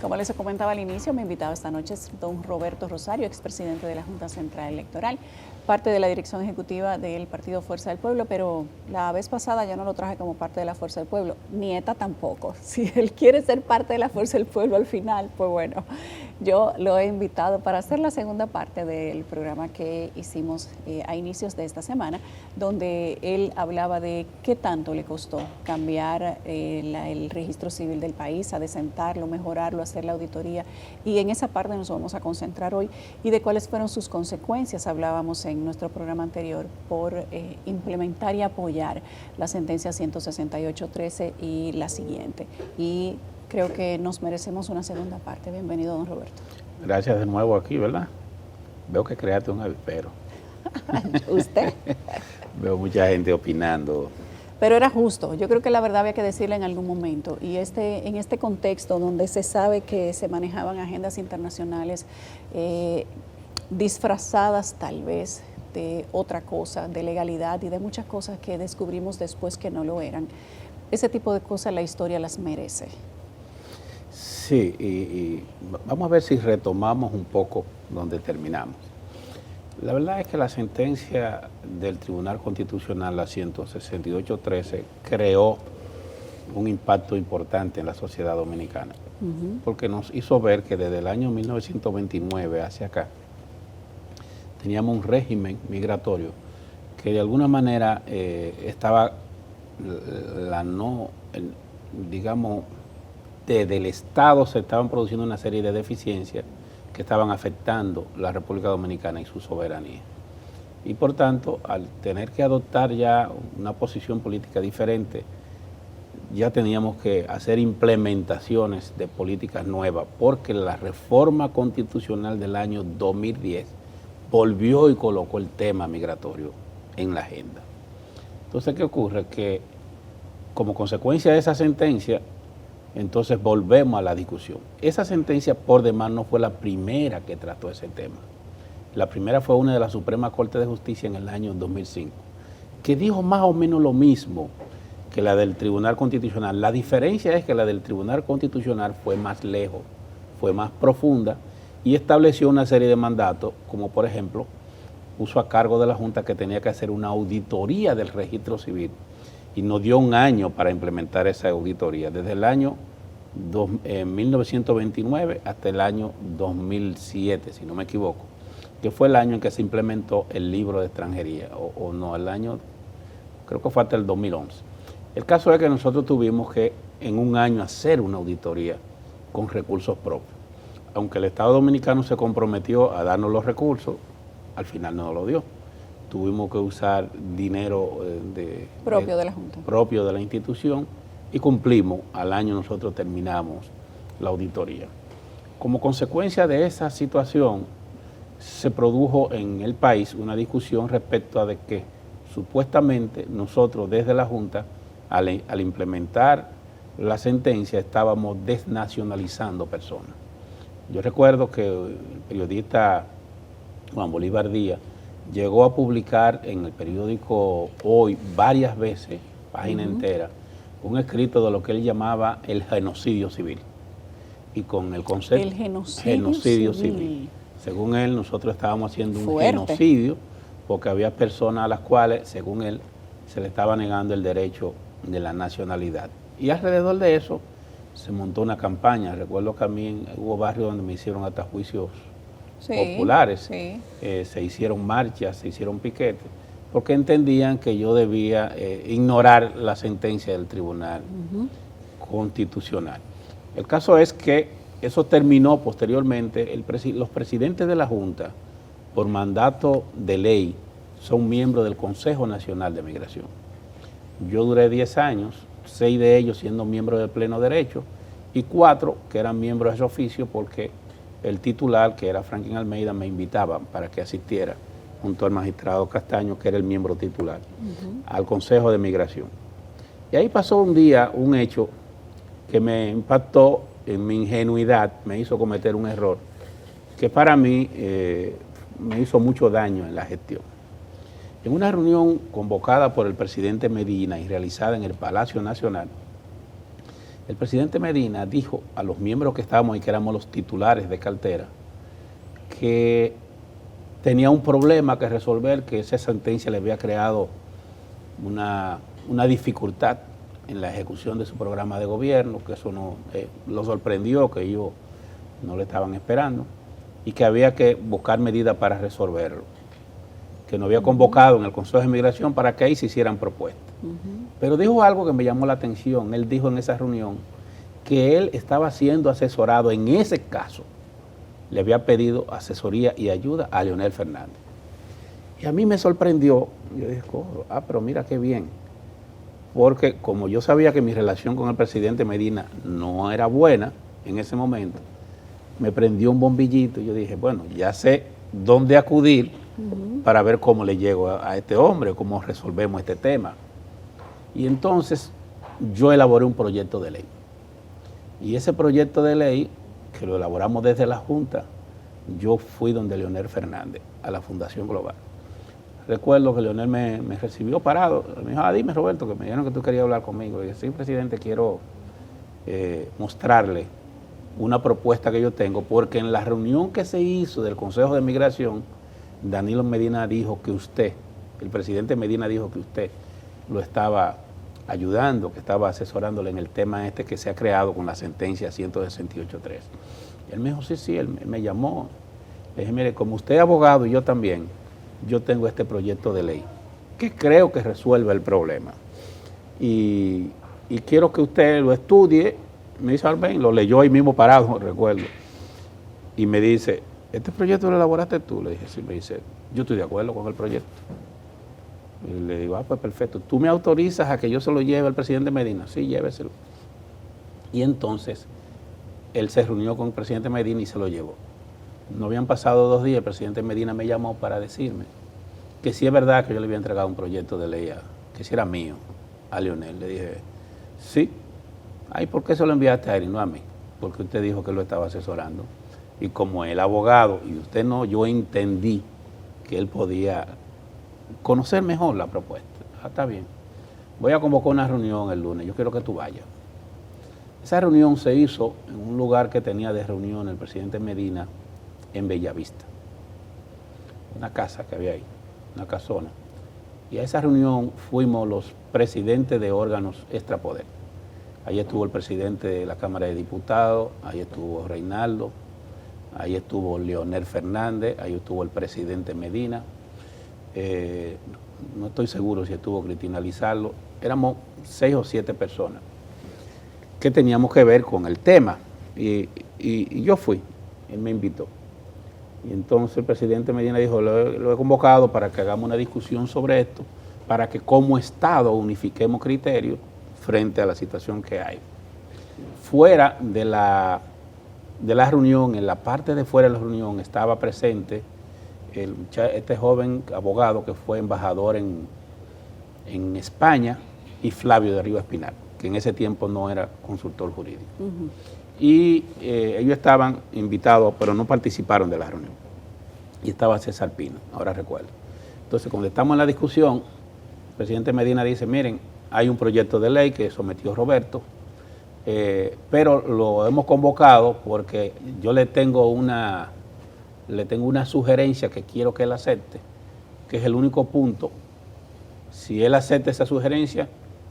Como les comentaba al inicio, mi invitado esta noche es don Roberto Rosario, expresidente de la Junta Central Electoral, parte de la dirección ejecutiva del Partido Fuerza del Pueblo, pero la vez pasada yo no lo traje como parte de la Fuerza del Pueblo, ni ETA tampoco. Si él quiere ser parte de la Fuerza del Pueblo al final, pues bueno, yo lo he invitado para hacer la segunda parte del programa que hicimos a inicios de esta semana, donde él hablaba de qué tanto le costó cambiar el registro civil del país, adecentarlo, mejorarlo, hacer la auditoría, y en esa parte nos vamos a concentrar hoy, y de cuáles fueron sus consecuencias. Hablábamos en nuestro programa anterior por implementar y apoyar la sentencia 168.13 y la siguiente, y creo que nos merecemos una segunda parte. Bienvenido, don Roberto. Gracias de nuevo aquí, ¿verdad? Veo que creaste un avispero. ¿Usted? Veo mucha gente opinando. Pero era justo. Yo creo que la verdad había que decirla en algún momento. Y en este contexto donde se sabe que se manejaban agendas internacionales disfrazadas tal vez de otra cosa, de legalidad y de muchas cosas que descubrimos después que no lo eran, ese tipo de cosas la historia las merece. Sí, y vamos a ver si retomamos un poco donde terminamos. La verdad es que la sentencia del Tribunal Constitucional, la 168.13, creó un impacto importante en la sociedad dominicana, porque nos hizo ver que desde el año 1929 hacia acá teníamos un régimen migratorio que de alguna manera estaba desde el Estado se estaban produciendo una serie de deficiencias que estaban afectando la República Dominicana y su soberanía. Y por tanto, al tener que adoptar ya una posición política diferente, ya teníamos que hacer implementaciones de políticas nuevas, porque la reforma constitucional del año 2010 volvió y colocó el tema migratorio en la agenda. Entonces, ¿qué ocurre? Que como consecuencia de esa sentencia, entonces volvemos a la discusión. Esa sentencia por demás no fue la primera que trató ese tema. La primera fue una de la Suprema Corte de Justicia en el año 2005, que dijo más o menos lo mismo que la del Tribunal Constitucional. La diferencia es que la del Tribunal Constitucional fue más lejos, fue más profunda y estableció una serie de mandatos, como por ejemplo, puso a cargo de la Junta que tenía que hacer una auditoría del registro civil, y nos dio un año para implementar esa auditoría, desde el año 1929 hasta el año 2007, si no me equivoco, que fue el año en que se implementó el libro de extranjería, o no, el año, creo que fue hasta el 2011. El caso es que nosotros tuvimos que en un año hacer una auditoría con recursos propios. Aunque el Estado Dominicano se comprometió a darnos los recursos, al final no lo dio. Tuvimos que usar dinero propio de la Junta, propio de la institución, y cumplimos. Al año nosotros terminamos la auditoría. Como consecuencia de esa situación, se produjo en el país una discusión respecto a de que supuestamente nosotros desde la Junta, al implementar la sentencia, estábamos desnacionalizando personas. Yo recuerdo que el periodista Juan Bolívar Díaz llegó a publicar en el periódico Hoy varias veces, página entera, un escrito de lo que él llamaba el genocidio civil. Y con el concepto el genocidio civil. Según él, nosotros estábamos haciendo un Fuerte. genocidio porque había personas a las cuales, según él, se le estaba negando el derecho de la nacionalidad. Y alrededor de eso se montó una campaña. Recuerdo que a mí hubo barrios donde me hicieron hasta juicios populares, se hicieron marchas, se hicieron piquetes, porque entendían que yo debía ignorar la sentencia del Tribunal Constitucional. El caso es que eso terminó posteriormente. Los presidentes de la Junta, por mandato de ley, son miembros del Consejo Nacional de Migración. Yo duré 10 años, 6 de ellos siendo miembros de pleno derecho y 4 que eran miembros de ese oficio, porque el titular, que era Franklin Almeida, me invitaba para que asistiera junto al magistrado Castaño, que era el miembro titular, al Consejo de Migración. Y ahí pasó un día un hecho que me impactó en mi ingenuidad, me hizo cometer un error que para mí me hizo mucho daño en la gestión. En una reunión convocada por el presidente Medina y realizada en el Palacio Nacional, El presidente Medina dijo a los miembros que estábamos y que éramos los titulares de cartera que tenía un problema que resolver, que esa sentencia le había creado una dificultad en la ejecución de su programa de gobierno, que eso no lo sorprendió, que ellos no le estaban esperando, y que había que buscar medidas para resolverlo, que no había convocado en el Consejo de Migración para que ahí se hicieran propuestas. Pero dijo algo que me llamó la atención. Él dijo en esa reunión que él estaba siendo asesorado en ese caso, le había pedido asesoría y ayuda a Leonel Fernández. Y a mí me sorprendió, yo dije, pero mira qué bien, porque como yo sabía que mi relación con el presidente Medina no era buena en ese momento, me prendió un bombillito y yo dije, bueno, ya sé dónde acudir para ver cómo le llego a este hombre, cómo resolvemos este tema. Y entonces yo elaboré un proyecto de ley. Y ese proyecto de ley, que lo elaboramos desde la Junta, yo fui donde Leonel Fernández, a la Fundación Global. Recuerdo que Leonel me recibió parado, me dijo, dime Roberto, que me dijeron que tú querías hablar conmigo. Y dije, sí, presidente, quiero mostrarle una propuesta que yo tengo, porque en la reunión que se hizo del Consejo de Migración, Danilo Medina dijo que usted, el presidente Medina dijo que usted lo estaba ayudando, que estaba asesorándole en el tema este que se ha creado con la sentencia 168.3. Él me dijo, sí, él me llamó. Le dije, mire, como usted es abogado y yo también, yo tengo este proyecto de ley que creo que resuelve el problema. Y quiero que usted lo estudie. Me dice, Albén, lo leyó ahí mismo parado, recuerdo. Y me dice, ¿este proyecto lo elaboraste tú? Le dije, sí. Me dice, yo estoy de acuerdo con el proyecto. Y le digo, pues perfecto, ¿tú me autorizas a que yo se lo lleve al presidente Medina? Sí, lléveselo. Y entonces, él se reunió con el presidente Medina y se lo llevó. No habían pasado 2 días, el presidente Medina me llamó para decirme que sí es verdad que yo le había entregado un proyecto de ley, que sí era mío, a Leonel. Le dije, sí. Ay, ¿por qué se lo enviaste a él y no a mí? Porque usted dijo que lo estaba asesorando. Y como el abogado y usted no, yo entendí que él podía conocer mejor la propuesta. Está bien. Voy a convocar una reunión el lunes, yo quiero que tú vayas. Esa reunión se hizo en un lugar que tenía de reunión el presidente Medina en Bellavista. Una casa que había ahí, una casona. Y a esa reunión fuimos los presidentes de órganos extrapoder. Ahí estuvo el presidente de la Cámara de Diputados, ahí estuvo Reinaldo, ahí estuvo Leonel Fernández, ahí estuvo el presidente Medina. No estoy seguro si estuvo Cristina Lizardo. Éramos 6 o 7 personas que teníamos que ver con el tema. Y yo fui, él me invitó. Y entonces el presidente Medina dijo, lo he convocado para que hagamos una discusión sobre esto, para que como Estado unifiquemos criterios frente a la situación que hay. Fuera de la reunión, en la parte de fuera de la reunión, estaba presente este joven abogado que fue embajador en España, y Flavio de Rivas Espinal, que en ese tiempo no era consultor jurídico. Y ellos estaban invitados, pero no participaron de la reunión. Y estaba César Pino, ahora recuerdo. Entonces, cuando estamos en la discusión, el presidente Medina dice, miren, hay un proyecto de ley que sometió Roberto, pero lo hemos convocado porque yo le tengo una sugerencia que quiero que él acepte, que es el único punto. Si él acepta esa sugerencia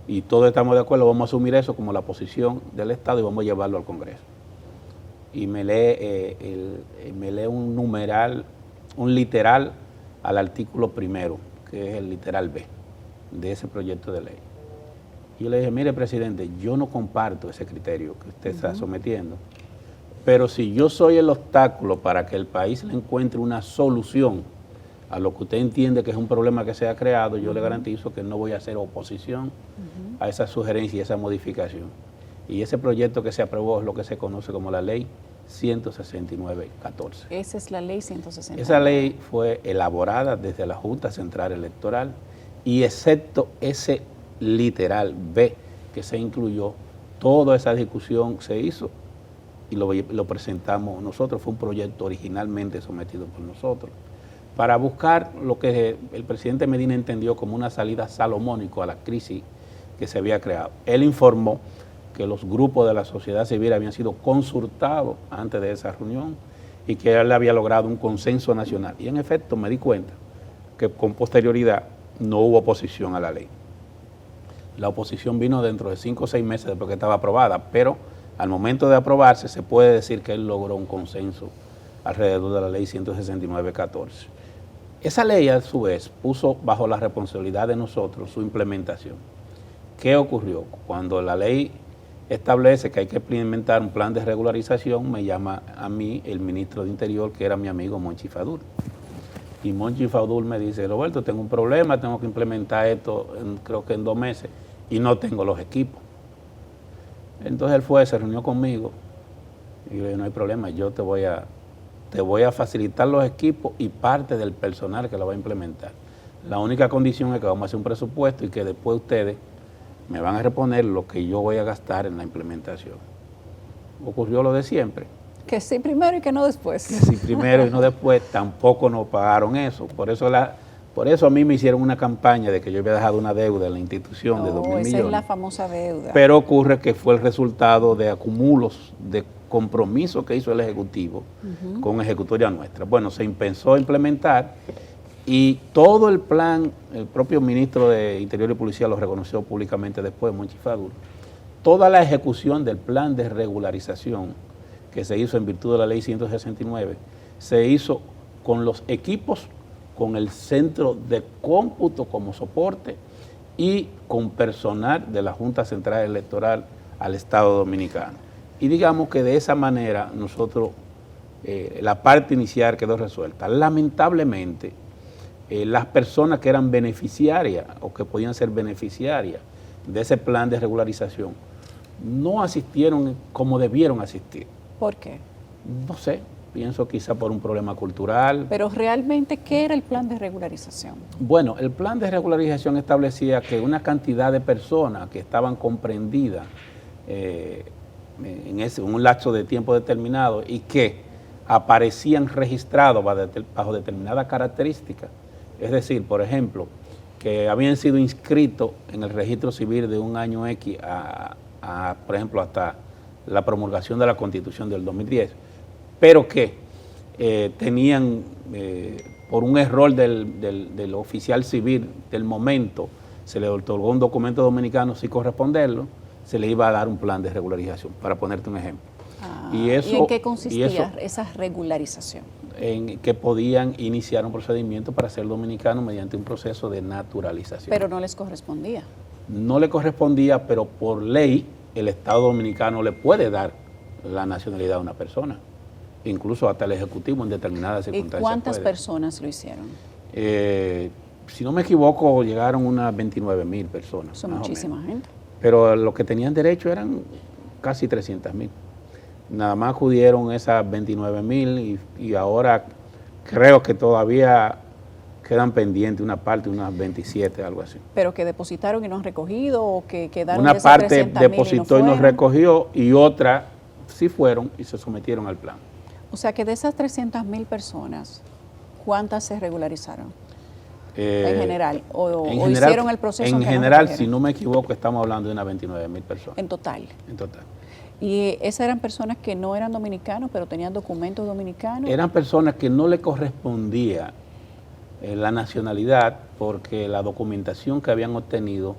y todos estamos de acuerdo, vamos a asumir eso como la posición del Estado y vamos a llevarlo al Congreso. Y me lee un numeral, un literal al artículo 1, que es el literal B de ese proyecto de ley. Y yo le dije, mire, presidente, yo no comparto ese criterio que usted está sometiendo, pero si yo soy el obstáculo para que el país le encuentre una solución a lo que usted entiende que es un problema que se ha creado, yo le garantizo que no voy a hacer oposición a esa sugerencia y esa modificación. Y ese proyecto que se aprobó es lo que se conoce como la Ley 169.14. Esa es la Ley 169. Esa ley fue elaborada desde la Junta Central Electoral y excepto ese literal B que se incluyó, toda esa discusión se hizo y lo presentamos nosotros. Fue un proyecto originalmente sometido por nosotros para buscar lo que el presidente Medina entendió como una salida salomónica a la crisis que se había creado. Él informó que los grupos de la sociedad civil habían sido consultados antes de esa reunión y que él había logrado un consenso nacional. Y en efecto me di cuenta que con posterioridad no hubo oposición a la ley. La oposición vino dentro de 5 o 6 meses después que estaba aprobada, pero al momento de aprobarse se puede decir que él logró un consenso alrededor de la ley 169-14. Esa ley, a su vez, puso bajo la responsabilidad de nosotros su implementación. ¿Qué ocurrió? Cuando la ley establece que hay que implementar un plan de regularización, me llama a mí el ministro de Interior, que era mi amigo Monchi Fadul. Y Monchi Fadul me dice, Roberto, tengo un problema, tengo que implementar esto creo que en 2 meses y no tengo los equipos. Entonces él fue, se reunió conmigo y yo le dije, no hay problema, yo te voy a facilitar los equipos y parte del personal que lo va a implementar. La única condición es que vamos a hacer un presupuesto y que después ustedes me van a reponer lo que yo voy a gastar en la implementación. Ocurrió lo de siempre. Que sí primero y que no después. Que sí primero y no después, tampoco nos pagaron eso. Por eso a mí me hicieron una campaña de que yo había dejado una deuda en la institución de 2.000 millones. Esa es la famosa deuda. Pero ocurre que fue el resultado de acumulos de compromiso que hizo el Ejecutivo con ejecutoria nuestra. Bueno, se empezó a implementar y todo el plan, el propio ministro de Interior y Policía lo reconoció públicamente después, Monchi Fadul, toda la ejecución del plan de regularización que se hizo en virtud de la ley 169, se hizo con los equipos, con el centro de cómputo como soporte y con personal de la Junta Central Electoral al Estado Dominicano. Y digamos que de esa manera nosotros, la parte inicial quedó resuelta. Lamentablemente, las personas que eran beneficiarias o que podían ser beneficiarias de ese plan de regularización no asistieron como debieron asistir. ¿Por qué? No sé, pienso quizá por un problema cultural. Pero realmente, ¿qué era el plan de regularización? Bueno, el plan de regularización establecía que una cantidad de personas que estaban comprendidas en un lapso de tiempo determinado y que aparecían registrados bajo determinadas características, es decir, por ejemplo, que habían sido inscritos en el registro civil de un año X por ejemplo, hasta la promulgación de la Constitución del 2010, pero que tenían, por un error del oficial civil del momento, se le otorgó un documento dominicano sin corresponderlo, se le iba a dar un plan de regularización, para ponerte un ejemplo. ¿Y en qué consistía esa regularización? En que podían iniciar un procedimiento para ser dominicano mediante un proceso de naturalización. Pero no les correspondía. No le correspondía, pero por ley el Estado Dominicano le puede dar la nacionalidad a una persona, incluso hasta el Ejecutivo en determinadas circunstancias. ¿Y cuántas personas lo hicieron? Si no me equivoco, llegaron unas 29.000 personas. Son muchísima gente. Pero los que tenían derecho eran casi 300.000. Nada más acudieron esas 29.000 y ahora creo que todavía quedan pendientes una parte, unas 27, algo así. ¿Pero que depositaron y no han recogido o que quedaron una de esas parte depositó y no recogió y otra sí fueron y se sometieron al plan? O sea que de esas 300.000 personas, ¿cuántas se regularizaron? En general, o hicieron el proceso. En general, si no me equivoco, estamos hablando de unas 29.000 personas. En total. En total. ¿Y esas eran personas que no eran dominicanos, pero tenían documentos dominicanos? Eran personas que no le correspondía la nacionalidad porque la documentación que habían obtenido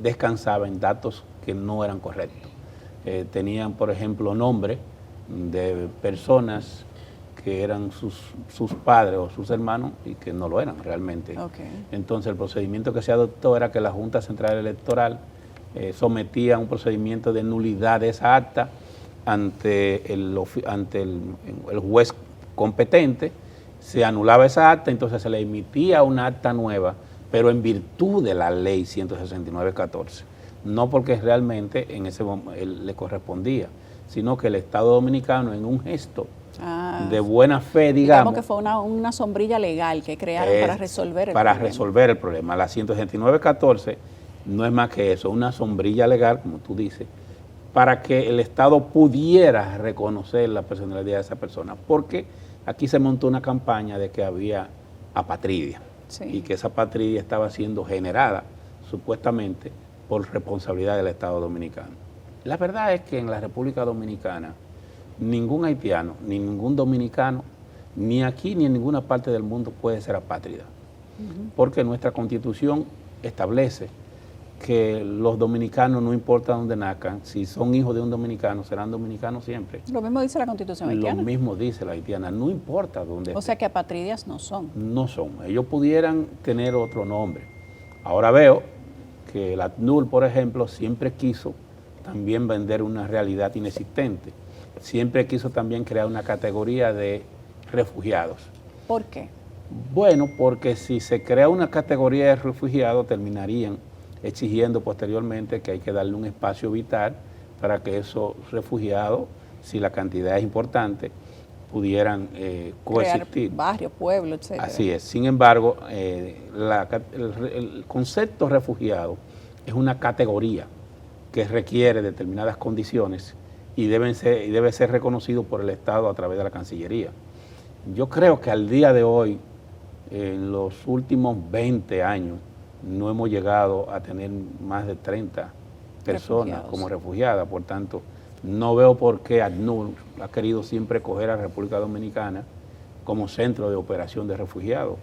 descansaba en datos que no eran correctos. Tenían, por ejemplo, nombres de personas que eran sus padres o sus hermanos y que no lo eran realmente. Okay. Entonces el procedimiento que se adoptó era que la Junta Central Electoral sometía a un procedimiento de nulidad de esa acta ante el juez competente, se anulaba esa acta, entonces se le emitía una acta nueva, pero en virtud de la ley 169-14, no porque realmente en ese momento le correspondía, sino que el Estado Dominicano, en un gesto de buena fe, digamos que fue una sombrilla legal que crearon para resolver el problema. La 169-14 no es más que eso, una sombrilla legal, como tú dices, para que el Estado pudiera reconocer la personalidad de esa persona, porque aquí se montó una campaña de que había apatridia, sí, y que esa apatridia estaba siendo generada supuestamente por responsabilidad del Estado Dominicano. La verdad es que en la República Dominicana ningún haitiano, ni ningún dominicano, ni aquí ni en ninguna parte del mundo puede ser apátrida, porque nuestra Constitución establece que los dominicanos, no importa dónde nazcan, si son hijos de un dominicano, serán dominicanos siempre. Lo mismo dice la Constitución haitiana. Lo mismo dice la haitiana, no importa dónde O sea que apatridias no son. No son, ellos pudieran tener otro nombre. Ahora veo que el ACNUR, por ejemplo, siempre quiso también vender una realidad inexistente. Siempre quiso también crear una categoría de refugiados. ¿Por qué? Bueno, porque si se crea una categoría de refugiados, terminarían exigiendo posteriormente que hay que darle un espacio vital para que esos refugiados, si la cantidad es importante, pudieran coexistir. Crear barrio, pueblo, etc. Así es. Sin embargo, el concepto refugiado es una categoría que requiere determinadas condiciones y debe ser reconocido por el Estado a través de la Cancillería. Yo creo que al día de hoy, en los últimos 20 años, no hemos llegado a tener más de 30 personas como refugiadas. Por tanto, no veo por qué ACNUR ha querido siempre coger a la República Dominicana como centro de operación de refugiados.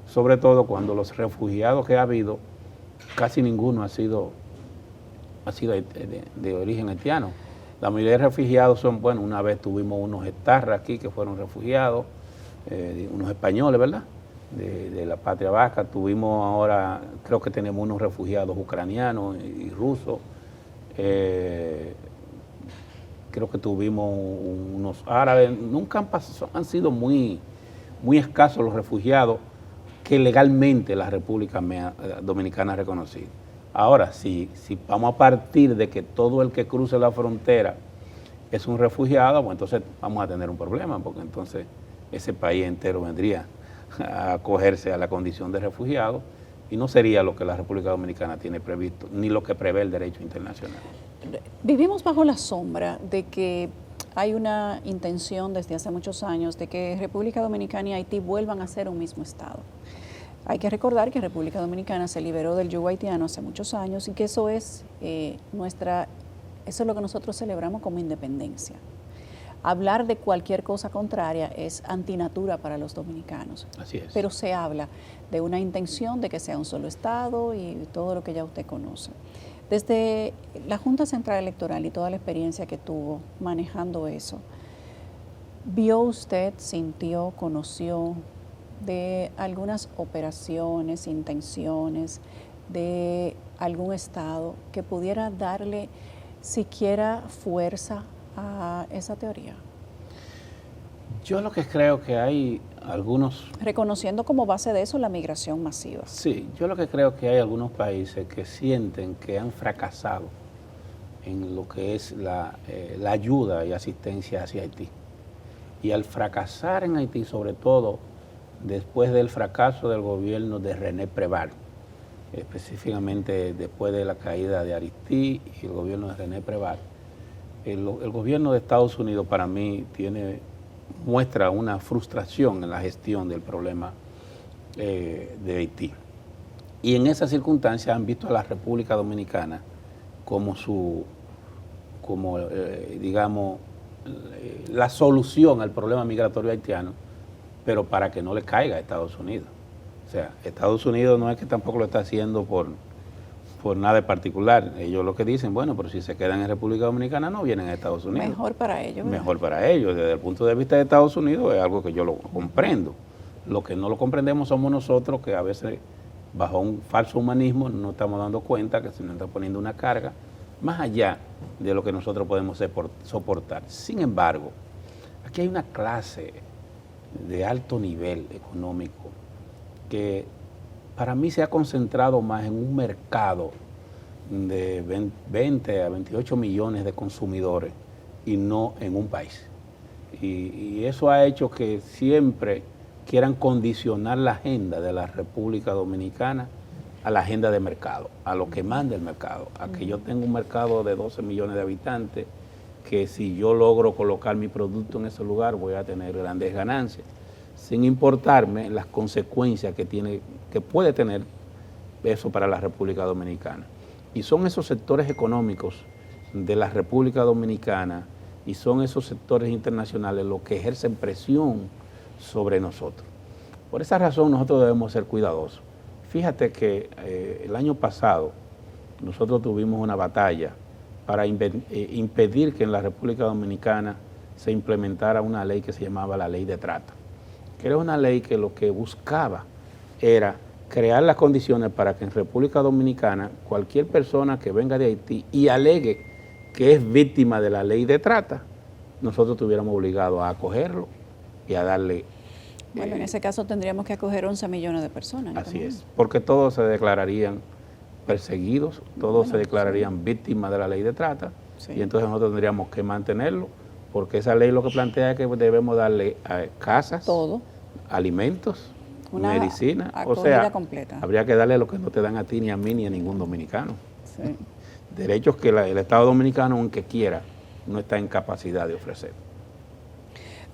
Sobre todo cuando los refugiados que ha habido, casi ninguno ha sido de origen haitiano. La mayoría de refugiados son, bueno, una vez tuvimos unos etarras aquí que fueron refugiados, unos españoles, ¿verdad?, de la patria vasca. Tuvimos ahora, creo que tenemos unos refugiados ucranianos y rusos. Creo que tuvimos unos árabes. Nunca han sido muy escasos los refugiados que legalmente la República Dominicana ha reconocido. Ahora, si vamos a partir de que todo el que cruce la frontera es un refugiado, pues entonces vamos a tener un problema, porque entonces ese país entero vendría a acogerse a la condición de refugiado y no sería lo que la República Dominicana tiene previsto, ni lo que prevé el derecho internacional. Vivimos bajo la sombra de que hay una intención desde hace muchos años de que República Dominicana y Haití vuelvan a ser un mismo Estado. Hay que recordar que República Dominicana se liberó del yugo haitiano hace muchos años y que eso es eso es lo que nosotros celebramos como independencia. Hablar de cualquier cosa contraria es antinatura para los dominicanos. Así es. Pero se habla de una intención de que sea un solo Estado y todo lo que ya usted conoce. Desde la Junta Central Electoral y toda la experiencia que tuvo manejando eso, ¿vio usted, sintió, conoció de algunas operaciones, intenciones de algún Estado que pudiera darle siquiera fuerza a esa teoría? Yo lo que creo que hay algunos... Reconociendo como base de eso la migración masiva. Sí, yo lo que creo que hay algunos países que sienten que han fracasado en lo que es la ayuda y asistencia hacia Haití. Y al fracasar en Haití, sobre todo después del fracaso del gobierno de René Préval, específicamente después de la caída de Aristide y el gobierno de René Préval, el gobierno de Estados Unidos para mí muestra una frustración en la gestión del problema de Haití. Y en esas circunstancias han visto a la República Dominicana como digamos, la solución al problema migratorio haitiano, pero para que no le caiga a Estados Unidos. O sea, Estados Unidos no es que tampoco lo está haciendo por nada en particular. Ellos lo que dicen, bueno, pero si se quedan en República Dominicana no vienen a Estados Unidos. Mejor para ellos, ¿verdad? Mejor para ellos. Desde el punto de vista de Estados Unidos es algo que yo lo comprendo. Lo que no lo comprendemos somos nosotros, que a veces bajo un falso humanismo no nos estamos dando cuenta que se nos está poniendo una carga más allá de lo que nosotros podemos soportar. Sin embargo, aquí hay una clase de alto nivel económico que para mí se ha concentrado más en un mercado de 20 a 28 millones de consumidores y no en un país. Y eso ha hecho que siempre quieran condicionar la agenda de la República Dominicana a la agenda de mercado, a lo que manda el mercado, a que yo tengo un mercado de 12 millones de habitantes, que si yo logro colocar mi producto en ese lugar voy a tener grandes ganancias, sin importarme las consecuencias que puede tener eso para la República Dominicana. Y son esos sectores económicos de la República Dominicana y son esos sectores internacionales los que ejercen presión sobre nosotros. Por esa razón nosotros debemos ser cuidadosos. Fíjate que el año pasado nosotros tuvimos una batalla para impedir que en la República Dominicana se implementara una ley que se llamaba la Ley de Trata, que era una ley que lo que buscaba era crear las condiciones para que en República Dominicana cualquier persona que venga de Haití y alegue que es víctima de la ley de trata, nosotros estuviéramos obligados a acogerlo y a darle... Bueno, en ese caso tendríamos que acoger 11 millones de personas. Así es, porque todos se declararían perseguidos, todos se declararían víctimas de la ley de trata, y entonces nosotros tendríamos que mantenerlo, porque esa ley lo que plantea es que debemos darle casas, todo, alimentos, una medicina, o sea, completa. Habría que darle lo que no te dan a ti, ni a mí, ni a ningún dominicano. Sí. Derechos que el Estado Dominicano, aunque quiera, no está en capacidad de ofrecer.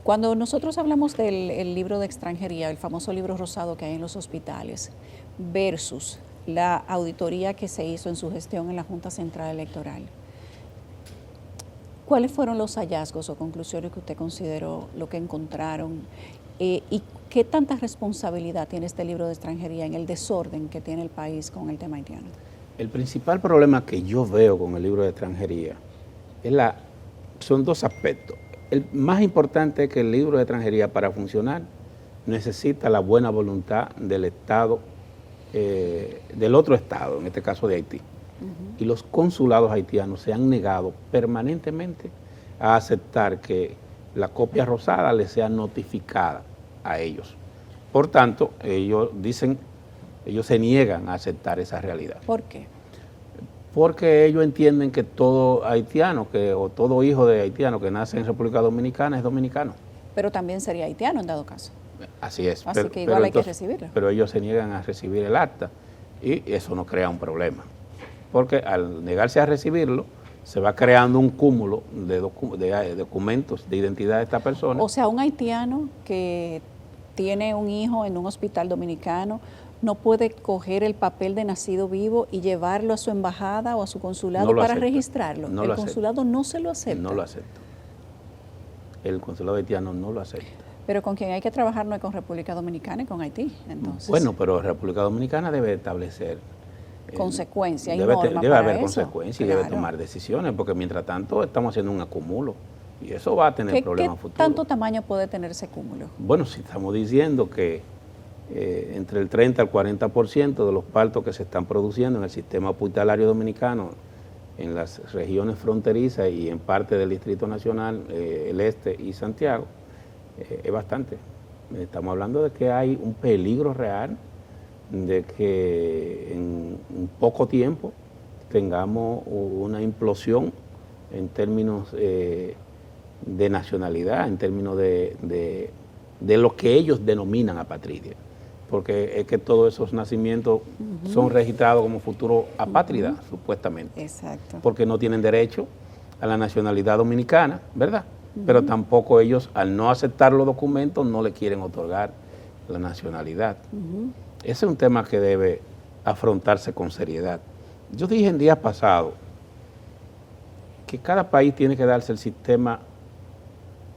Cuando nosotros hablamos del libro de extranjería, el famoso libro rosado que hay en los hospitales, versus la auditoría que se hizo en su gestión en la Junta Central Electoral, ¿cuáles fueron los hallazgos o conclusiones que usted consideró, lo que encontraron? ¿Y qué tanta responsabilidad tiene este libro de extranjería en el desorden que tiene el país con el tema haitiano? El principal problema que yo veo con el libro de extranjería son dos aspectos. El más importante es que el libro de extranjería, para funcionar, necesita la buena voluntad del Estado, del otro Estado, en este caso de Haití. Y los consulados haitianos se han negado permanentemente a aceptar que la copia rosada les sea notificada a ellos. Por tanto, ellos se niegan a aceptar esa realidad. ¿Por qué? Porque ellos entienden que todo haitiano o todo hijo de haitiano que nace en República Dominicana es dominicano. Pero también sería haitiano en dado caso. Así es. Así que igual hay que recibirlo. Pero ellos se niegan a recibir el acta y eso no crea un problema. Porque al negarse a recibirlo, se va creando un cúmulo de documentos de identidad de esta persona. O sea, un haitiano que tiene un hijo en un hospital dominicano no puede coger el papel de nacido vivo y llevarlo a su embajada o a su consulado para registrarlo. No el consulado no se lo acepta. No lo acepta. El consulado haitiano no lo acepta. Pero con quien hay que trabajar no es con República Dominicana y con Haití, entonces. Bueno, pero República Dominicana debe establecer consecuencias y normas para debe haber eso. Consecuencias y debe tomar decisiones, porque mientras tanto estamos haciendo un acumulo y eso va a tener problemas futuros. ¿Qué tanto tamaño puede tener ese cúmulo? Bueno, si estamos diciendo que entre el 30 al 40% de los partos que se están produciendo en el sistema hospitalario dominicano, en las regiones fronterizas y en parte del Distrito Nacional, el Este y Santiago, es bastante. Estamos hablando de que hay un peligro real de que en poco tiempo tengamos una implosión en términos de nacionalidad, en términos de lo que ellos denominan apatridia, porque es que todos esos nacimientos son registrados como futuros apátridas, supuestamente. Exacto. Porque no tienen derecho a la nacionalidad dominicana, ¿verdad? Pero tampoco ellos, al no aceptar los documentos, no le quieren otorgar la nacionalidad. Ese es un tema que debe afrontarse con seriedad. Yo dije en días pasados que cada país tiene que darse el sistema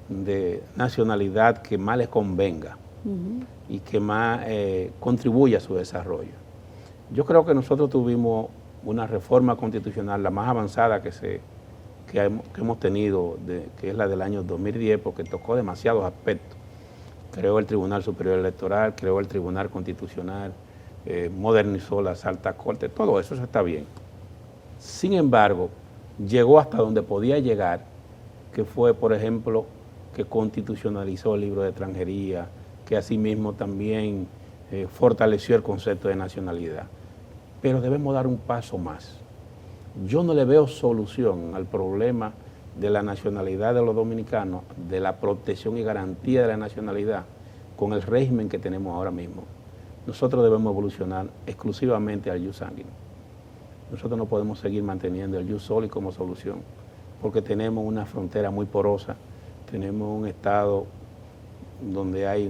de nacionalidad que más les convenga y que más contribuya a su desarrollo. Yo creo que nosotros tuvimos una reforma constitucional la más avanzada que hemos tenido, que es la del año 2010, porque tocó demasiados aspectos. Creó el Tribunal Superior Electoral, creó el Tribunal Constitucional, modernizó las altas cortes, todo eso está bien. Sin embargo, llegó hasta donde podía llegar, que fue, por ejemplo, que constitucionalizó el libro de extranjería, que asimismo también fortaleció el concepto de nacionalidad. Pero debemos dar un paso más. Yo no le veo solución al problema de la nacionalidad de los dominicanos, de la protección y garantía de la nacionalidad, con el régimen que tenemos ahora mismo. Nosotros debemos evolucionar exclusivamente al jus sanguinis. Nosotros no podemos seguir manteniendo el jus soli como solución, porque tenemos una frontera muy porosa, tenemos un Estado donde hay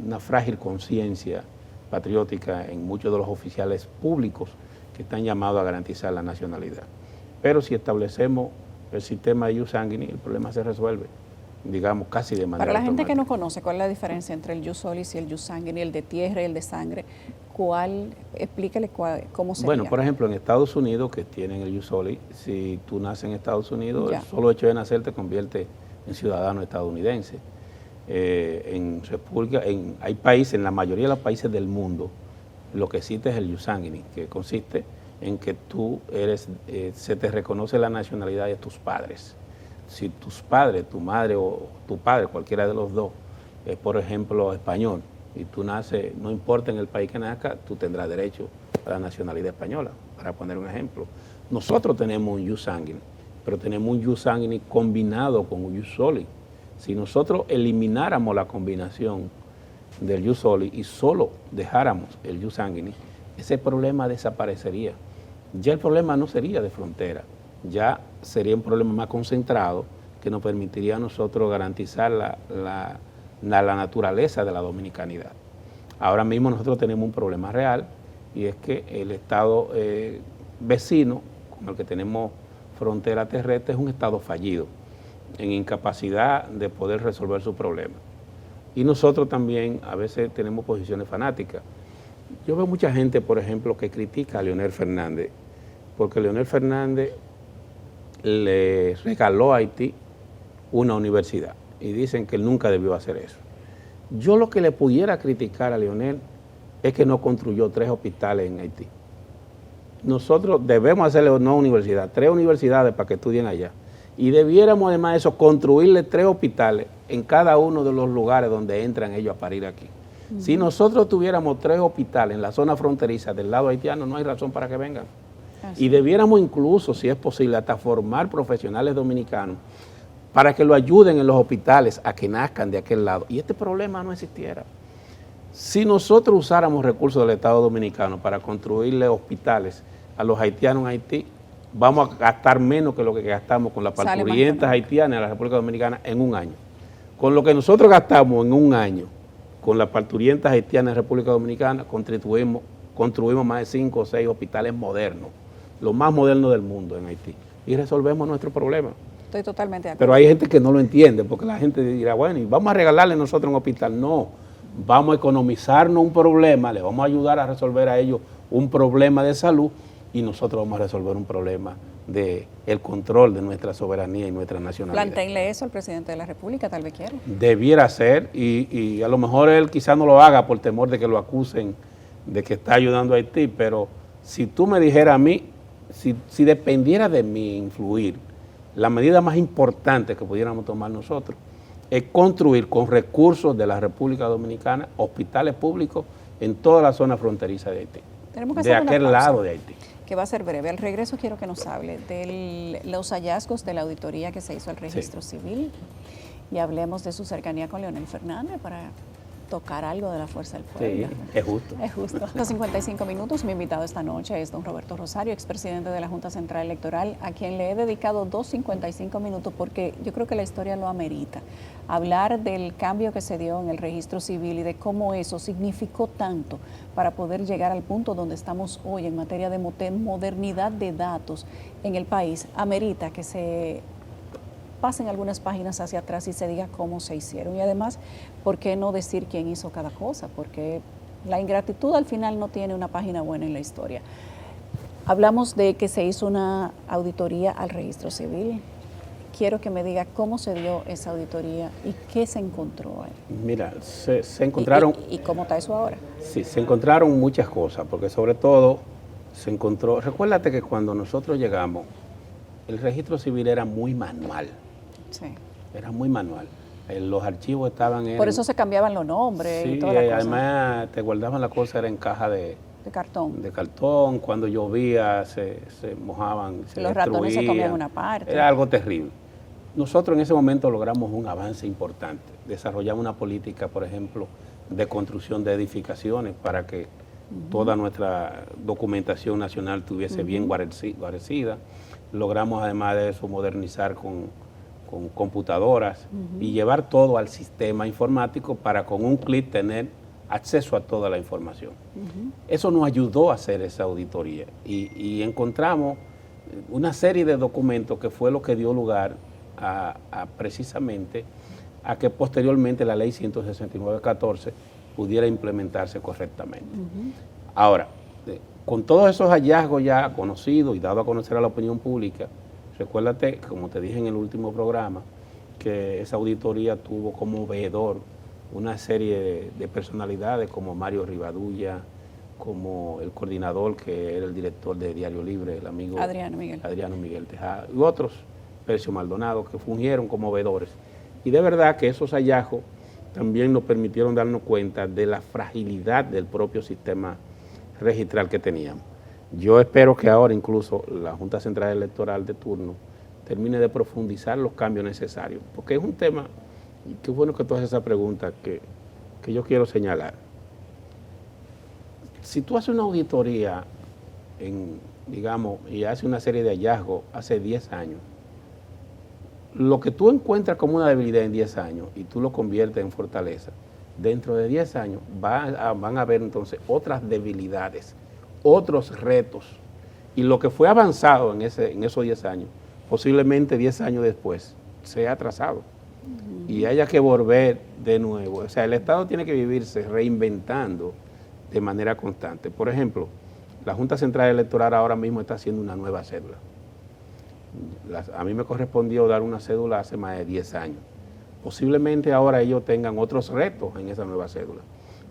una frágil conciencia patriótica en muchos de los oficiales públicos que están llamados a garantizar la nacionalidad. Pero si establecemos el sistema de jus sanguinis, el problema se resuelve, digamos, casi de manera Para la gente que automática. no conoce, ¿cuál es la diferencia entre el jus solis y el jus sanguinis, el de tierra y el de sangre? Explícale cómo sería. Bueno, por ejemplo, en Estados Unidos, que tienen el jus soli, si tú naces en Estados Unidos, Ya. el solo hecho de nacer te convierte en ciudadano estadounidense. Hay países, en la mayoría de los países del mundo, lo que existe es el jus sanguinis, que consiste en que tú se te reconoce la nacionalidad de tus padres. Si tus padres, tu madre o tu padre, cualquiera de los dos, es por ejemplo español, y tú naces, no importa en el país que nazca, tú tendrás derecho a la nacionalidad española, para poner un ejemplo. Nosotros tenemos un jus sanguinis, pero tenemos un jus sanguinis combinado con un jus soli. Si nosotros elimináramos la combinación del jus soli y solo dejáramos el jus sanguinis, ese problema desaparecería. Ya el problema no sería de frontera, ya sería un problema más concentrado que nos permitiría a nosotros garantizar la naturaleza de la dominicanidad. Ahora mismo nosotros tenemos un problema real y es que el estado vecino con el que tenemos frontera terrestre es un estado fallido, en incapacidad de poder resolver su problema. Y nosotros también a veces tenemos posiciones fanáticas. Yo veo mucha gente, por ejemplo, que critica a Leonel Fernández, porque Leonel Fernández le regaló a Haití una universidad y dicen que él nunca debió hacer eso. Yo lo que le pudiera criticar a Leonel es que no construyó 3 hospitales en Haití. Nosotros debemos hacerle una universidad, 3 universidades para que estudien allá. Y debiéramos además de eso construirle 3 hospitales en cada uno de los lugares donde entran ellos a parir aquí. Si nosotros tuviéramos 3 hospitales en la zona fronteriza del lado haitiano, no hay razón para que vengan. Y debiéramos incluso, si es posible, hasta formar profesionales dominicanos para que lo ayuden en los hospitales a que nazcan de aquel lado. Y este problema no existiera. Si nosotros usáramos recursos del Estado Dominicano para construirle hospitales a los haitianos en Haití, vamos a gastar menos que lo que gastamos con las parturientas haitianas en la República Dominicana en un año. Con lo que nosotros gastamos en un año con las parturientas haitianas en la República Dominicana, construimos más de 5 o 6 hospitales modernos, los más modernos del mundo en Haití, y resolvemos nuestro problema. Estoy totalmente de acuerdo. Pero hay gente que no lo entiende, porque la gente dirá, bueno, y vamos a regalarle nosotros un hospital. No, vamos a economizarnos un problema, le vamos a ayudar a resolver a ellos un problema de salud, y nosotros vamos a resolver un problema de el control de nuestra soberanía y nuestra nacionalidad. Plantéenle eso al presidente de la República, tal vez quiera. Debiera ser, y a lo mejor él quizás no lo haga por temor de que lo acusen de que está ayudando a Haití, pero si tú me dijeras a mí, si dependiera de mí influir, la medida más importante que pudiéramos tomar nosotros es construir con recursos de la República Dominicana hospitales públicos en toda la zona fronteriza de Haití, Tenemos que de hacer aquel una pausa, lado de Haití. que va a ser breve. Al regreso quiero que nos hable de los hallazgos de la auditoría que se hizo al registro civil y hablemos de su cercanía con Leonel Fernández para tocar algo de la Fuerza del Pueblo. Sí, es justo. Es justo. Los 55 minutos, mi invitado esta noche es don Roberto Rosario, expresidente de la Junta Central Electoral, a quien le he dedicado 2:55 minutos porque yo creo que la historia lo amerita. Hablar del cambio que se dio en el registro civil y de cómo eso significó tanto para poder llegar al punto donde estamos hoy en materia de modernidad de datos en el país, amerita que se pasen algunas páginas hacia atrás y se diga cómo se hicieron. Y además, ¿por qué no decir quién hizo cada cosa? Porque la ingratitud al final no tiene una página buena en la historia. Hablamos de que se hizo una auditoría al registro civil. Quiero que me diga cómo se dio esa auditoría y qué se encontró ahí. Mira, se encontraron... ¿Y cómo está eso ahora? Sí, se encontraron muchas cosas, porque sobre todo se encontró... Recuérdate que cuando nosotros llegamos, el registro civil era muy manual. Sí. Era muy manual. Los archivos estaban en... Por eso se cambiaban los nombres sí, y toda la cosa. Además te guardaban la cosa, era en caja de cartón. De cartón, cuando llovía se mojaban, se los ratones se comían una parte. Era algo terrible. Nosotros en ese momento logramos un avance importante. Desarrollamos una política, por ejemplo, de construcción de edificaciones para que toda nuestra documentación nacional estuviese bien guarecida. Logramos además de eso modernizar con computadoras y llevar todo al sistema informático para con un clic tener acceso a toda la información. Eso nos ayudó a hacer esa auditoría y encontramos una serie de documentos que fue lo que dio lugar precisamente a que posteriormente la ley 169-14 pudiera implementarse correctamente. Ahora, con todos esos hallazgos ya conocidos y dado a conocer a la opinión pública, recuérdate, como te dije en el último programa, que esa auditoría tuvo como veedor una serie de personalidades como Mario Rivadulla, como el coordinador que era el director de Diario Libre, el amigo Adriano Miguel Tejada, y otros, Percio Maldonado, que fungieron como veedores. Y de verdad que esos hallazgos también nos permitieron darnos cuenta de la fragilidad del propio sistema registral que teníamos. Yo espero que ahora incluso la Junta Central Electoral de turno termine de profundizar los cambios necesarios, porque es un tema, y qué bueno que tú haces esa pregunta que yo quiero señalar. Si tú haces una auditoría, digamos, y haces una serie de hallazgos hace 10 años, lo que tú encuentras como una debilidad en 10 años y tú lo conviertes en fortaleza, dentro de 10 años van a haber entonces otras debilidades, otros retos, y lo que fue avanzado en esos 10 años, posiblemente 10 años después, sea atrasado y haya que volver de nuevo. O sea, el Estado tiene que vivirse reinventando de manera constante. Por ejemplo, la Junta Central Electoral ahora mismo está haciendo una nueva cédula. A mí me correspondió dar una cédula hace más de 10 años. Posiblemente ahora ellos tengan otros retos en esa nueva cédula,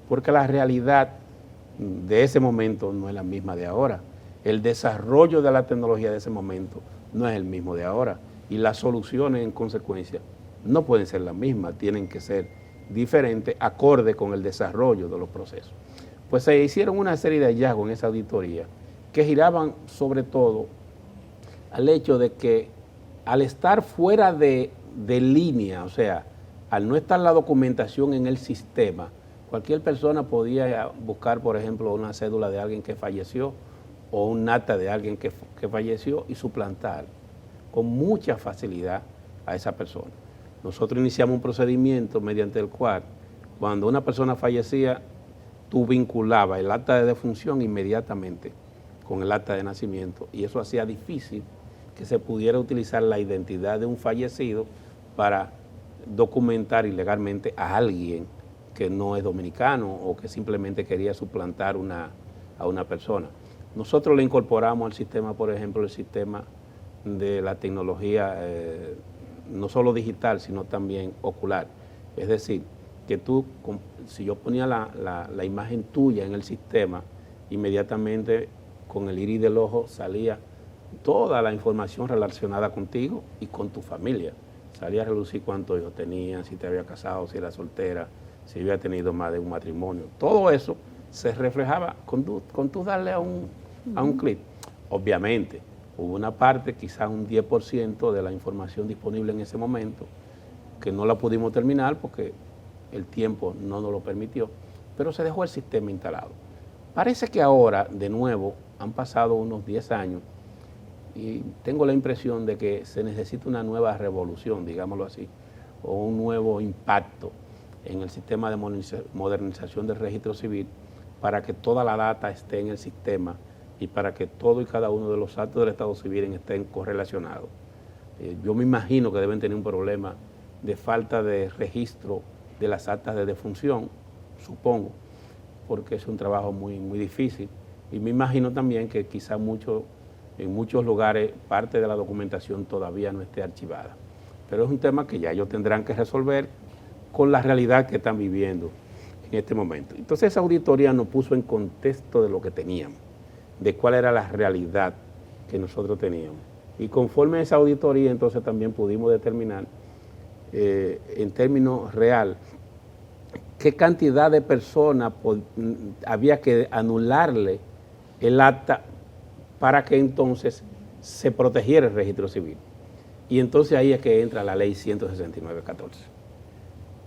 porque la realidad de ese momento no es la misma de ahora. El desarrollo de la tecnología de ese momento no es el mismo de ahora, y las soluciones en consecuencia no pueden ser las mismas, tienen que ser diferentes, acorde con el desarrollo de los procesos. Pues se hicieron una serie de hallazgos en esa auditoría que giraban sobre todo al hecho de que al estar fuera de línea, o sea, al no estar la documentación en el sistema, cualquier persona podía buscar, por ejemplo, una cédula de alguien que falleció o un acta de alguien que falleció y suplantar con mucha facilidad a esa persona. Nosotros iniciamos un procedimiento mediante el cual, cuando una persona fallecía, tú vinculabas el acta de defunción inmediatamente con el acta de nacimiento, y eso hacía difícil que se pudiera utilizar la identidad de un fallecido para documentar ilegalmente a alguien que no es dominicano o que simplemente quería suplantar a una persona. Nosotros le incorporamos al sistema, por ejemplo, el sistema de la tecnología, no solo digital, sino también ocular. Es decir, que tú, si yo ponía la imagen tuya en el sistema, inmediatamente con el iris del ojo salía toda la información relacionada contigo y con tu familia. Salía a relucir cuántos hijos tenían, si te había casado, si era soltera, si había tenido más de un matrimonio. Todo eso se reflejaba con tú darle a un clic. Obviamente, hubo una parte, quizás un 10% de la información disponible en ese momento, que no la pudimos terminar porque el tiempo no nos lo permitió, pero se dejó el sistema instalado. Parece que ahora, de nuevo, han pasado unos 10 años y tengo la impresión de que se necesita una nueva revolución, digámoslo así, o un nuevo impacto en el sistema de modernización del registro civil para que toda la data esté en el sistema y para que todo y cada uno de los actos del Estado civil estén correlacionados. Yo me imagino que deben tener un problema de falta de registro de las actas de defunción, supongo, porque es un trabajo muy, muy difícil. Y me imagino también que quizá en muchos lugares parte de la documentación todavía no esté archivada. Pero es un tema que ya ellos tendrán que resolver con la realidad que están viviendo en este momento. Entonces esa auditoría nos puso en contexto de lo que teníamos, de cuál era la realidad que nosotros teníamos. Y conforme a esa auditoría entonces también pudimos determinar en términos real qué cantidad de personas había que anularle el acta para que entonces se protegiera el registro civil. Y entonces ahí es que entra la ley 169-14.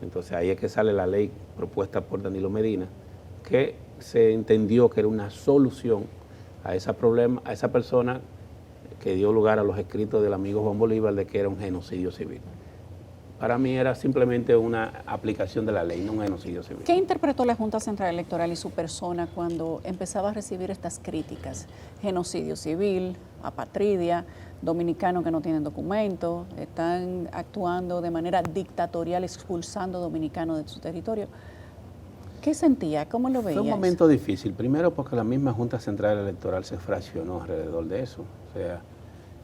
Entonces ahí es que sale la ley propuesta por Danilo Medina, que se entendió que era una solución a ese problema, a esa persona que dio lugar a los escritos del amigo Juan Bolívar de que era un genocidio civil. para mí era simplemente una aplicación de la ley, no un genocidio civil. ¿Qué interpretó la Junta Central Electoral y su persona cuando empezaba a recibir estas críticas? Genocidio civil, apatridia, dominicanos que no tienen documentos, están actuando de manera dictatorial, expulsando dominicanos de su territorio. ¿Qué sentía? ¿Cómo lo veía? Fue un momento difícil, primero porque la misma Junta Central Electoral se fraccionó alrededor de eso, o sea,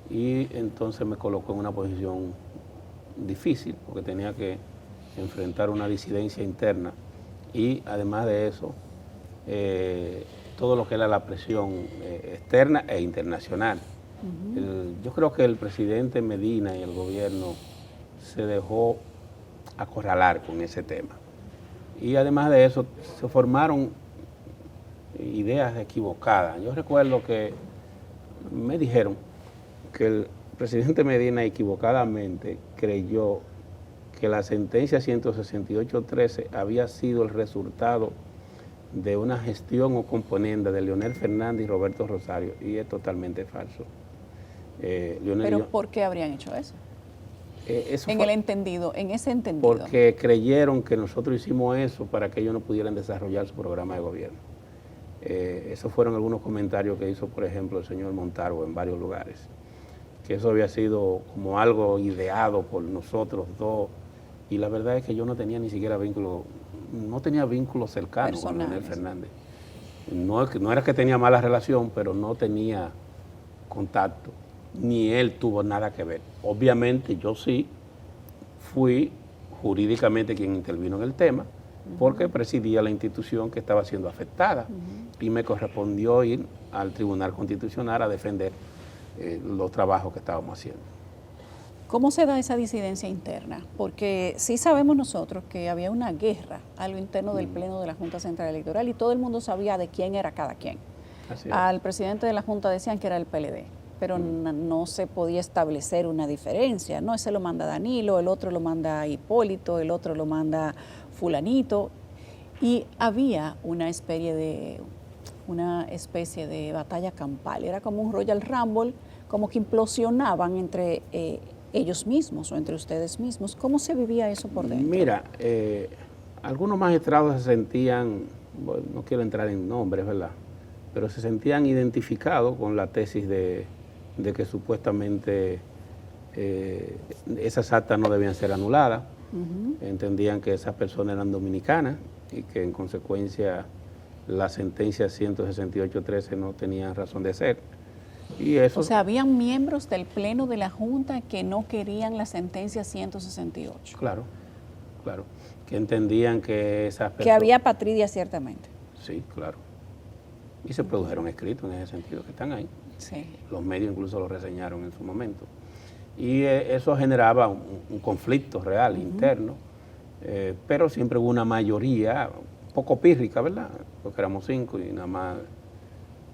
y entonces me colocó en una posición difícil porque tenía que enfrentar una disidencia interna y además de eso todo lo que era la presión externa e internacional. Yo creo que el presidente Medina y el gobierno se dejó acorralar con ese tema y además de eso se formaron ideas equivocadas. Yo recuerdo que me dijeron que el presidente Medina equivocadamente creyó que la sentencia 168-13 había sido el resultado de una gestión o componenda de Leonel Fernández y Roberto Rosario, y es totalmente falso. ¿Pero por qué habrían hecho eso? En ese entendido. Porque creyeron que nosotros hicimos eso para que ellos no pudieran desarrollar su programa de gobierno. Esos fueron algunos comentarios que hizo, por ejemplo, el señor Montalvo en varios lugares, que eso había sido como algo ideado por nosotros dos, y la verdad es que yo no tenía ni siquiera vínculo cercano con Leonel Fernández. No era que tenía mala relación, pero no tenía contacto, ni él tuvo nada que ver. Obviamente yo sí fui jurídicamente quien intervino en el tema, porque presidía la institución que estaba siendo afectada, y me correspondió ir al Tribunal Constitucional a defender los trabajos que estábamos haciendo. ¿Cómo se da esa disidencia interna? Porque sí sabemos nosotros que había una guerra a lo interno del Pleno de la Junta Central Electoral y todo el mundo sabía de quién era cada quien. Al presidente de la Junta decían que era el PLD, pero no se podía establecer una diferencia. No, ese lo manda Danilo, el otro lo manda Hipólito, el otro lo manda fulanito. Y había una especie de batalla campal. Era como un Royal Rumble, como que implosionaban entre ellos mismos o entre ustedes mismos. ¿Cómo se vivía eso por dentro? Mira, algunos magistrados se sentían, bueno, no quiero entrar en nombres, ¿verdad?, pero se sentían identificados con la tesis de que supuestamente esas actas no debían ser anuladas. Entendían que esas personas eran dominicanas y que en consecuencia la sentencia 168-13 no tenía razón de ser. Y eso, o sea, habían miembros del Pleno de la Junta que no querían la sentencia 168. Claro, que entendían que esas personas... Que había apatridia ciertamente. Sí, claro. Y se produjeron escritos en ese sentido, que están ahí. Sí. Los medios incluso lo reseñaron en su momento. Y eso generaba un conflicto real, interno, pero siempre hubo una mayoría, poco pírrica, ¿verdad?, porque éramos 5 y nada más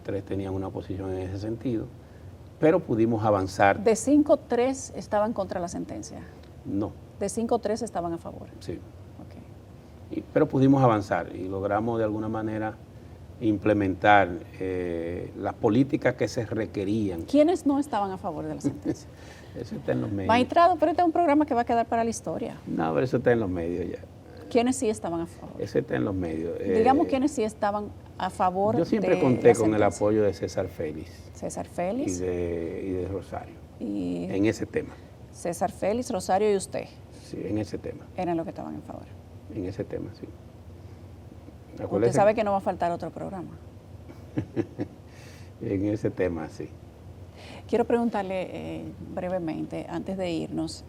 3 tenían una posición en ese sentido, pero pudimos avanzar. ¿De 5, 3 estaban contra la sentencia? No. ¿De 5, 3 estaban a favor? Sí. Okay. Pero pudimos avanzar y logramos de alguna manera implementar las políticas que se requerían. ¿Quiénes no estaban a favor de la sentencia? Eso está en los medios. Magistrado, pero este es un programa que va a quedar para la historia. No, pero eso está en los medios ya. ¿Quiénes sí estaban a favor? Ese está en los medios. Digamos quiénes sí estaban a favor. Yo siempre conté con el apoyo de César Félix. César Félix. Y de Rosario. En ese tema. César Félix, Rosario y usted. Sí, en ese tema. Eran los que estaban en favor. En ese tema, sí. Usted sabe que no va a faltar otro programa. En ese tema, sí. Quiero preguntarle brevemente, antes de irnos,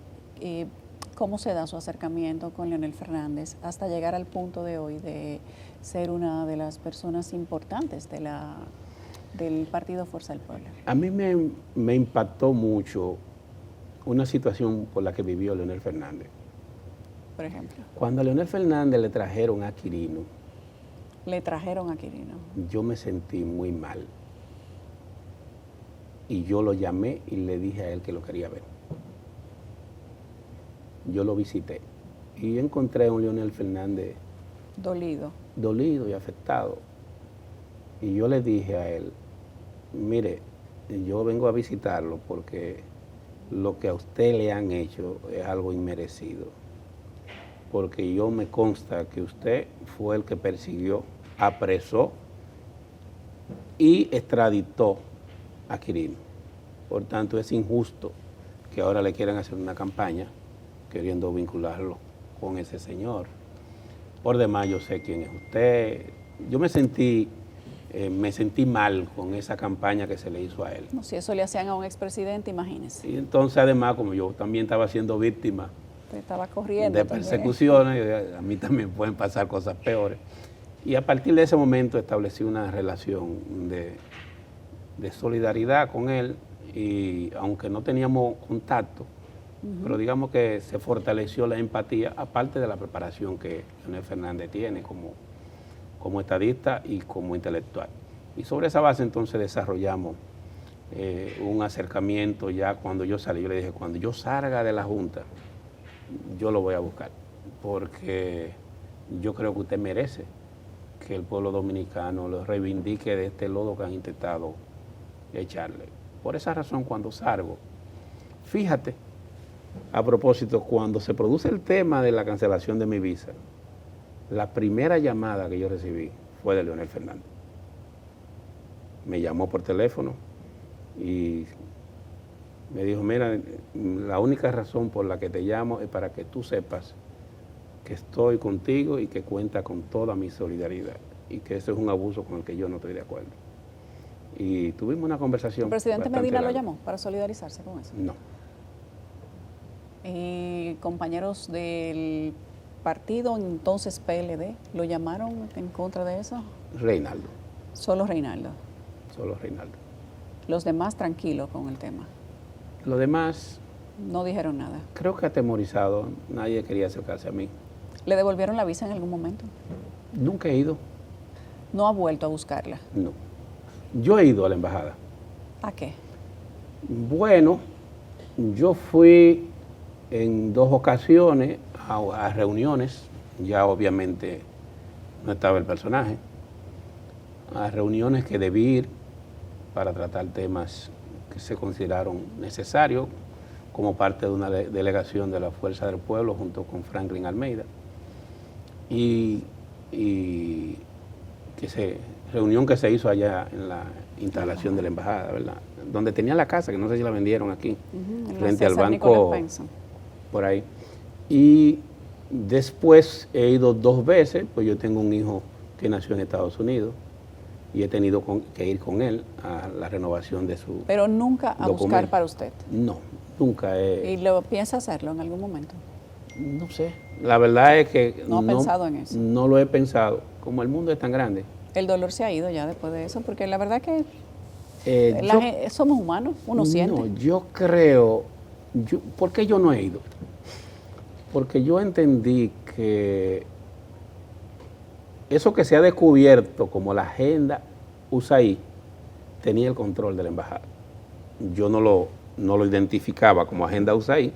¿cómo se da su acercamiento con Leonel Fernández hasta llegar al punto de hoy de ser una de las personas importantes del Partido Fuerza del Pueblo? A mí me impactó mucho una situación por la que vivió Leonel Fernández. Por ejemplo. Cuando a Leonel Fernández le trajeron a Quirino. Yo me sentí muy mal. Y yo lo llamé y le dije a él que lo quería ver. Yo lo visité y encontré a un Leonel Fernández dolido y afectado. Y yo le dije a él, mire, yo vengo a visitarlo porque lo que a usted le han hecho es algo inmerecido. porque yo me consta que usted fue el que persiguió, apresó y extraditó a Quirino. Por tanto, es injusto que ahora le quieran hacer una campaña queriendo vincularlo con ese señor. Por demás, yo sé quién es usted. Yo me sentí mal con esa campaña que se le hizo a él. No, si eso le hacían a un expresidente, imagínese. Y entonces, además, como yo también estaba siendo víctima Estaba corriendo de también. persecuciones, a mí también pueden pasar cosas peores. Y a partir de ese momento establecí una relación de solidaridad con él, y aunque no teníamos contacto, pero digamos que se fortaleció la empatía, aparte de la preparación que Leonel Fernández tiene como estadista y como intelectual. Y sobre esa base entonces desarrollamos un acercamiento. Ya cuando yo salí, yo le dije, cuando yo salga de la Junta, yo lo voy a buscar, porque yo creo que usted merece que el pueblo dominicano lo reivindique de este lodo que han intentado echarle. Por esa razón, cuando salgo, fíjate, a propósito, cuando se produce el tema de la cancelación de mi visa, la primera llamada que yo recibí fue de Leonel Fernández. Me llamó por teléfono y me dijo, mira, la única razón por la que te llamo es para que tú sepas que estoy contigo y que cuenta con toda mi solidaridad, y que eso es un abuso con el que yo no estoy de acuerdo. Y tuvimos una conversación. ¿El presidente bastante Medina lo larga. llamó para solidarizarse con eso? No. Compañeros del partido, entonces PLD, ¿lo llamaron en contra de eso? Reinaldo, Solo Reinaldo. solo Reinaldo. Los demás tranquilos con el tema. Lo demás, No dijeron nada. creo que atemorizado, nadie quería acercarse a mí. ¿Le devolvieron la visa en algún momento? Nunca he ido, No ha vuelto a buscarla. no. Yo he ido a la embajada. ¿A qué? Bueno, yo fui en 2 ocasiones a reuniones, ya obviamente no estaba el personaje, a reuniones que debí ir para tratar temas que se consideraron necesarios, como parte de una delegación de la Fuerza del Pueblo junto con Franklin Almeida, y reunión que se hizo allá en la instalación de la embajada, ¿verdad? Donde tenía la casa, que no sé si la vendieron aquí, frente al banco, por ahí. Y después he ido 2 veces, pues yo tengo un hijo que nació en Estados Unidos y he tenido que ir con él a la renovación de su Pero nunca a documento. buscar para usted. No, nunca he... ¿Y lo piensa hacerlo en algún momento? No sé, la verdad es que ¿No ha pensado en eso? No lo he pensado, como el mundo es tan grande. El dolor se ha ido ya después de eso, porque la verdad que Yo- somos humanos, uno siente. No, yo creo, ¿por qué yo no he ido? Porque yo entendí que eso que se ha descubierto como la agenda USAID tenía el control de la embajada. Yo no lo identificaba como agenda USAID,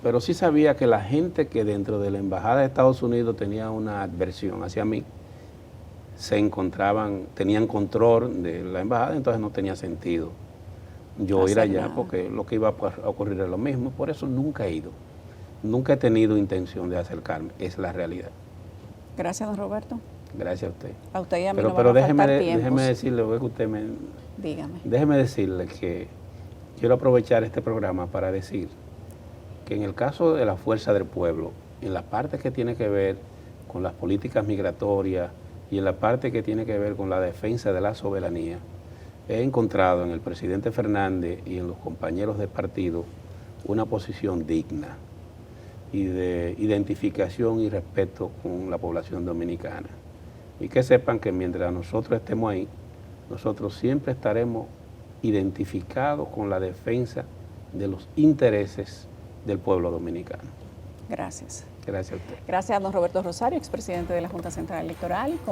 pero sí sabía que la gente que dentro de la embajada de Estados Unidos tenía una adversión hacia mí, tenían control de la embajada, entonces no tenía sentido yo ir Hacer allá, nada. porque lo que iba a ocurrir es lo mismo. Por eso nunca he ido, nunca he tenido intención de acercarme, es la realidad. Gracias, don Roberto. Gracias a usted. A usted y a mí Pero, no pero van a faltar déjeme tiempos. decirle, ve que usted Dígame. déjeme decirle que quiero aprovechar este programa para decir que en el caso de la Fuerza del Pueblo, en la parte que tiene que ver con las políticas migratorias y en la parte que tiene que ver con la defensa de la soberanía, he encontrado en el presidente Fernández y en los compañeros del partido una posición digna y de identificación y respeto con la población dominicana. Y que sepan que mientras nosotros estemos ahí, nosotros siempre estaremos identificados con la defensa de los intereses del pueblo dominicano. Gracias. Gracias a usted. Gracias a don Roberto Rosario, expresidente de la Junta Central Electoral.